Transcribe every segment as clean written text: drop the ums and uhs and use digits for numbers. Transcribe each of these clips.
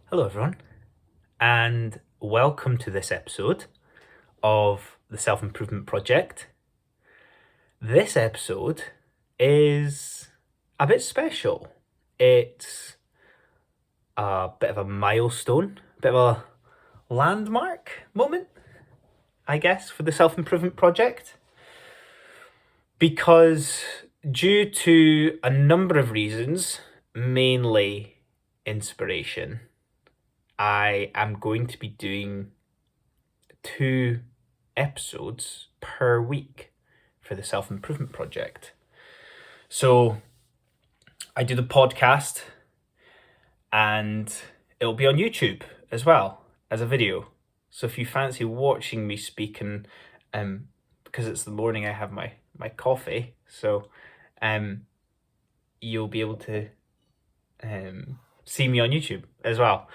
Hello, everyone, and welcome to this episode of the Self Improvement Project. This episode is a bit special. It's a bit of a milestone, a bit of a landmark moment, I guess, for the Self Improvement Project. Because due to a number of reasons, mainly inspiration, I am going to be doing 2 episodes per week for the Self Improvement Project. So I do the podcast and it'll be on YouTube as well as a video. So if you fancy watching me speak, and because it's the morning, I have my coffee, so you'll be able to see me on YouTube as well.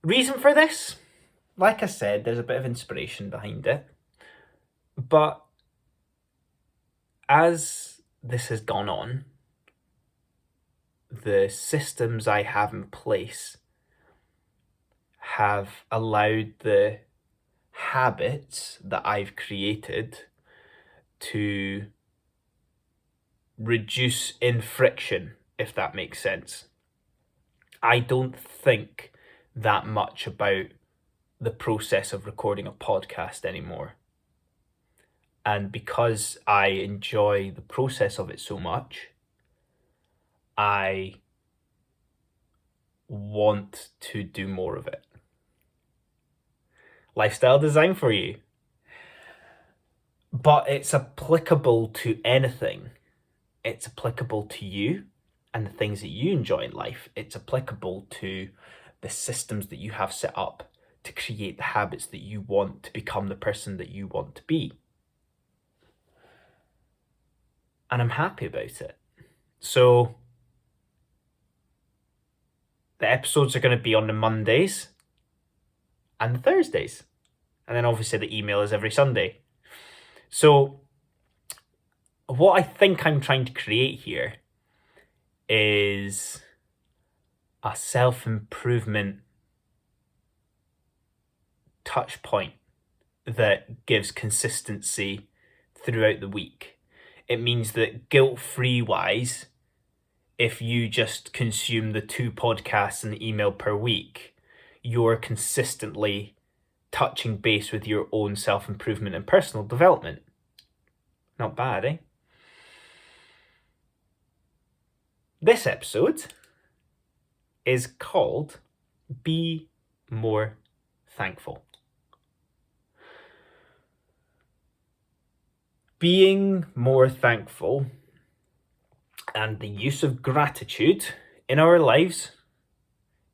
Reason for this, like I said, there's a bit of inspiration behind it. But as this has gone on, the systems I have in place have allowed the habits that I've created to reduce in friction, if that makes sense. I don't think that much about the process of recording a podcast anymore. And because I enjoy the process of it so much, I want to do more of it. Lifestyle design for you. But it's applicable to anything. It's applicable to you and the things that you enjoy in life. It's applicable to the systems that you have set up to create the habits that you want to become the person that you want to be. And I'm happy about it. So the episodes are going to be on the Mondays and the Thursdays. And then obviously the email is every Sunday. So what I think I'm trying to create here is a self-improvement touch point that gives consistency throughout the week. It means that guilt-free wise, if you just consume the 2 podcasts and the email per week, you're consistently touching base with your own self-improvement and personal development. Not bad, eh? This episode is called Be More Thankful. Being more thankful and the use of gratitude in our lives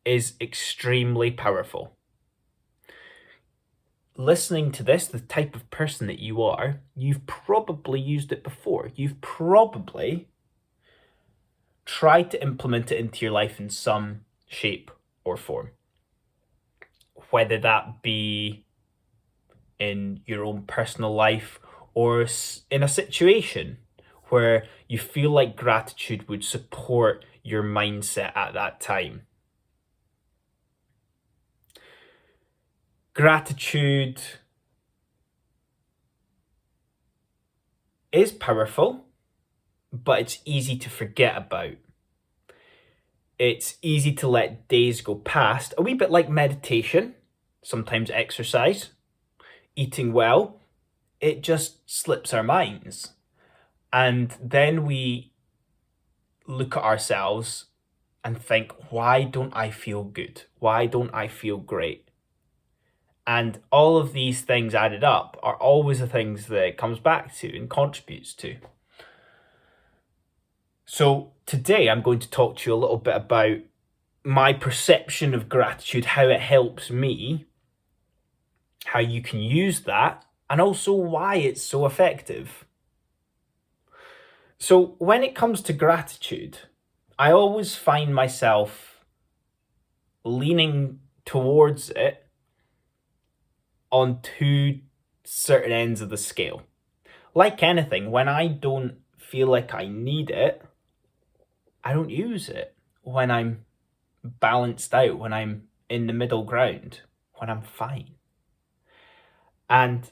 is extremely powerful. Listening to this, the type of person that you are, you've probably used it before. You've probably tried to implement it into your life in some shape or form. Whether that be in your own personal life or in a situation where you feel like gratitude would support your mindset at that time. Gratitude is powerful, but it's easy to forget about. It's easy to let days go past, a wee bit like meditation, sometimes exercise, eating well. It just slips our minds. And then we look at ourselves and think, why don't I feel good? Why don't I feel great? And all of these things added up are always the things that it comes back to and contributes to. So today I'm going to talk to you a little bit about my perception of gratitude, how it helps me, how you can use that, and also why it's so effective. So when it comes to gratitude, I always find myself leaning towards it on 2 certain ends of the scale. Like anything, when I don't feel like I need it, I don't use it. When I'm balanced out, when I'm in the middle ground when I'm fine. And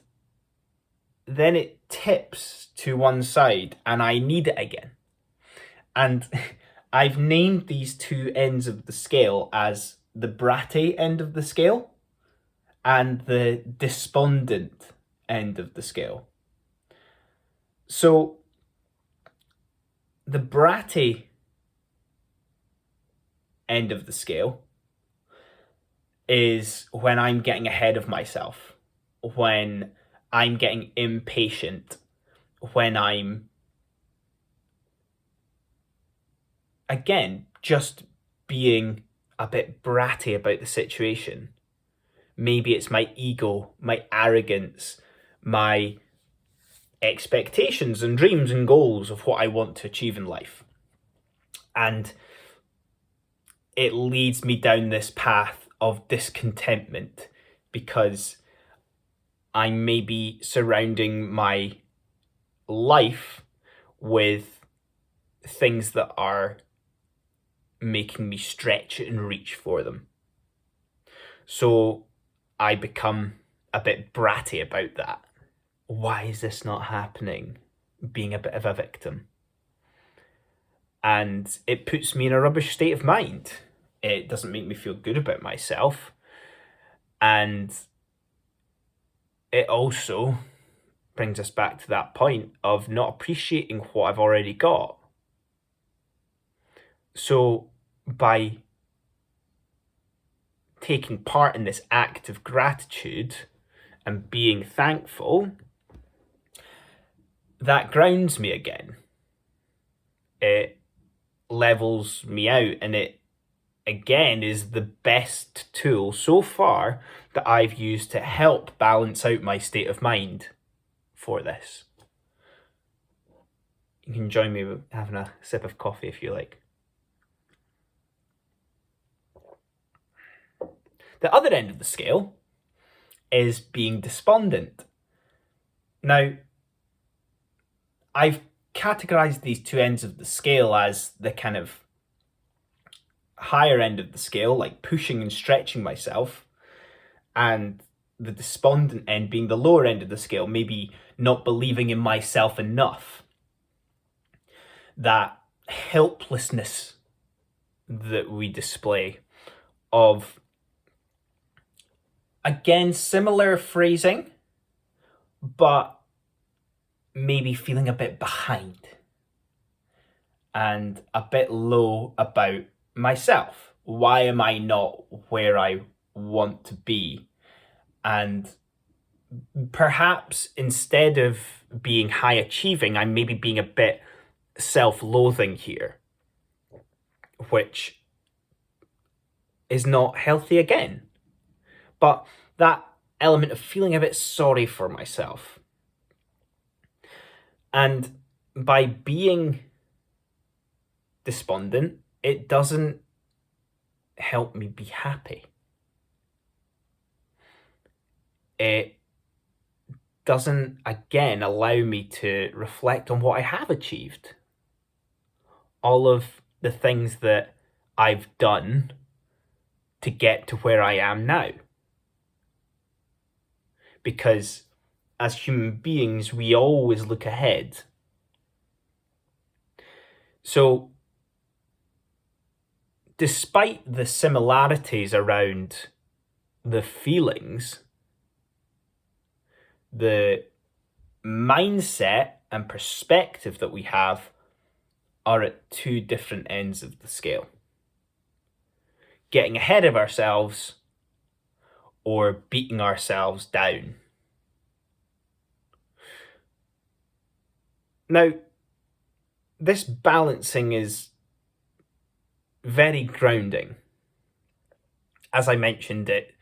then it tips to one side and I need it again. And I've named these two ends of the scale as the bratty end of the scale and the despondent end of the scale. So the bratty end of the scale is when I'm getting ahead of myself, when I'm getting impatient, when I'm, again, just being a bit bratty about the situation. Maybe it's my ego, my arrogance, my expectations and dreams and goals of what I want to achieve in life. And it leads me down this path of discontentment because I'm maybe surrounding my life with things that are making me stretch and reach for them. So I become a bit bratty about that. Why is this not happening? Being a bit of a victim. And it puts me in a rubbish state of mind. It doesn't make me feel good about myself. And it also brings us back to that point of not appreciating what I've already got. So by taking part in this act of gratitude and being thankful, that grounds me again. It levels me out, and it again is the best tool so far that I've used to help balance out my state of mind for this. You can join me with having a sip of coffee if you like. The other end of the scale is being despondent. Now, I've categorized these two ends of the scale as the kind of higher end of the scale, like pushing and stretching myself, and the despondent end being the lower end of the scale, maybe not believing in myself enough. That helplessness that we display of, again, similar phrasing, but maybe feeling a bit behind and a bit low about myself. Why am I not where I want to be? And perhaps instead of being high achieving, I'm maybe being a bit self-loathing here, which is not healthy again. But that element of feeling a bit sorry for myself. And by being despondent, it doesn't help me be happy. It doesn't, again, allow me to reflect on what I have achieved. All of the things that I've done to get to where I am now. Because as human beings, we always look ahead. So, despite the similarities around the feelings, the mindset and perspective that we have are at two different ends of the scale. Getting ahead of ourselves or beating ourselves down. Now, this balancing is very grounding. As I mentioned, it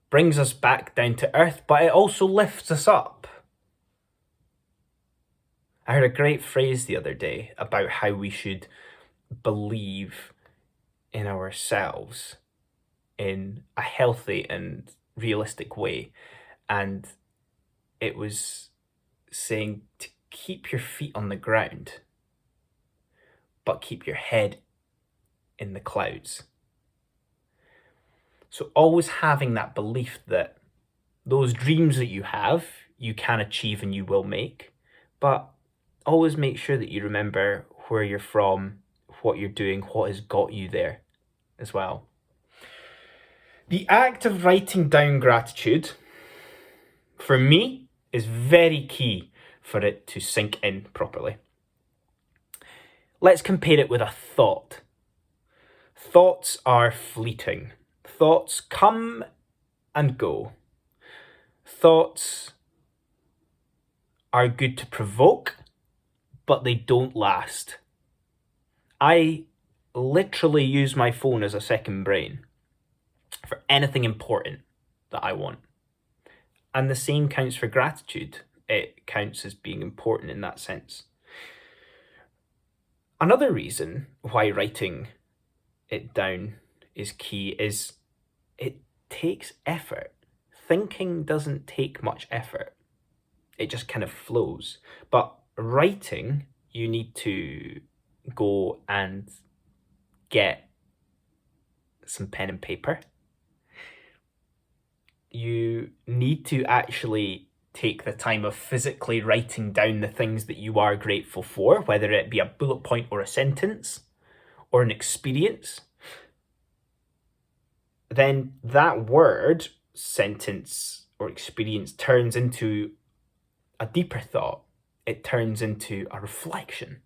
brings us back down to earth, but it also lifts us up. I heard a great phrase the other day about how we should believe in ourselves in a healthy and realistic way. And it was saying to keep your feet on the ground, but keep your head in the clouds. So always having that belief that those dreams that you have, you can achieve and you will make, but always make sure that you remember where you're from, what you're doing, what has got you there as well. The act of writing down gratitude, for me, is very key for it to sink in properly. Let's compare it with a thought. Thoughts are fleeting. Thoughts come and go. Thoughts are good to provoke, but they don't last. I literally use my phone as a second brain for anything important that I want. And the same counts for gratitude. It counts as being important in that sense. Another reason why writing it down is key is it takes effort. Thinking doesn't take much effort. It just kind of flows. But writing, you need to go and get some pen and paper. You need to actually take the time of physically writing down the things that you are grateful for, whether it be a bullet point or a sentence or an experience. Then that word, sentence, or experience turns into a deeper thought. It turns into a reflection.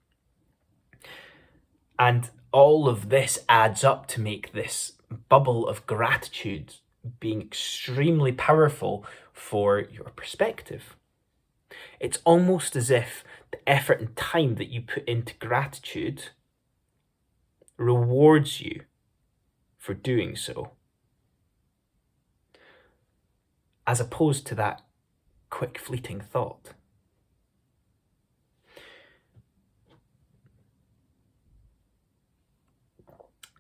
And all of this adds up to make this bubble of gratitude being extremely powerful for your perspective. It's almost as if the effort and time that you put into gratitude rewards you for doing so, as opposed to that quick fleeting thought.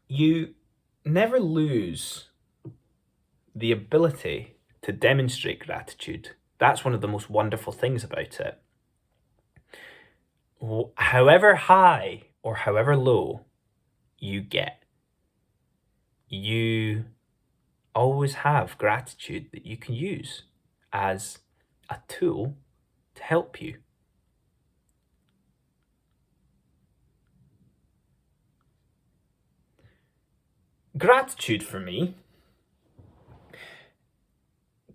You never lose the ability to demonstrate gratitude. That's one of the most wonderful things about it. However high or however low you get, you always have gratitude that you can use as a tool to help you. Gratitude for me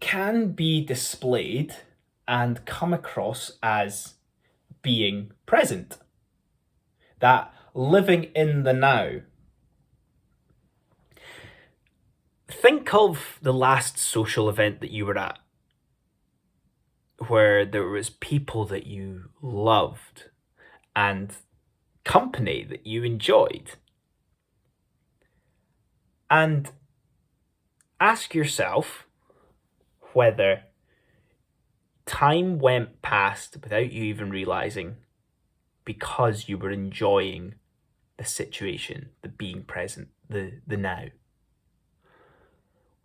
can be displayed and come across as being present, that living in the now. Think of the last social event that you were at, where there was people that you loved and company that you enjoyed. And ask yourself whether time went past without you even realizing because you were enjoying the situation, the being present, the now.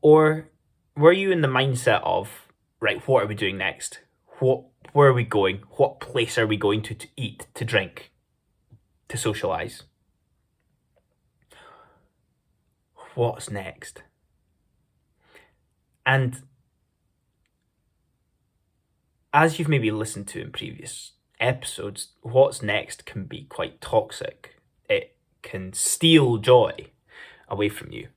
Or were you in the mindset of, right, what are we doing next? Where are we going? What place are we going to eat, to drink, to socialize? What's next? And as you've maybe listened to in previous episodes, what's next can be quite toxic. It can steal joy away from you.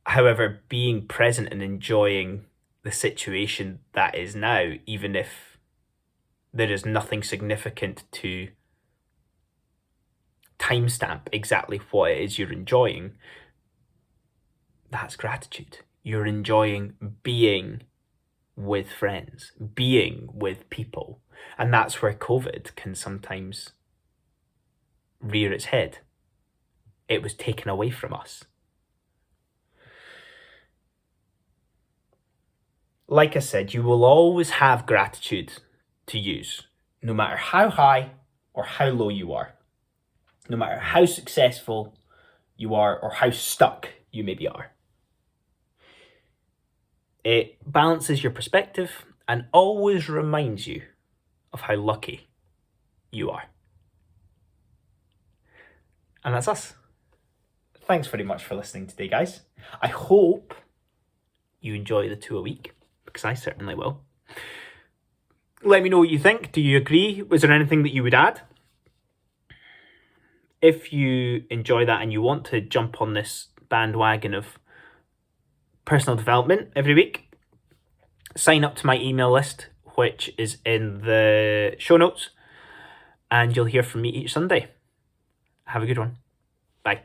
However, being present and enjoying the situation that is now, even if there is nothing significant to timestamp exactly what it is you're enjoying, that's gratitude. You're enjoying being with friends, being with people. And that's where COVID can sometimes rear its head. It was taken away from us. Like I said, you will always have gratitude to use, no matter how high or how low you are, no matter how successful you are or how stuck you maybe are. It balances your perspective and always reminds you of how lucky you are. And that's us. Thanks very much for listening today, guys. I hope you enjoy the 2 a week, because I certainly will. Let me know what you think. Do you agree? Was there anything that you would add? If you enjoy that and you want to jump on this bandwagon of personal development every week, sign up to my email list, which is in the show notes, and you'll hear from me each Sunday. Have a good one. Bye.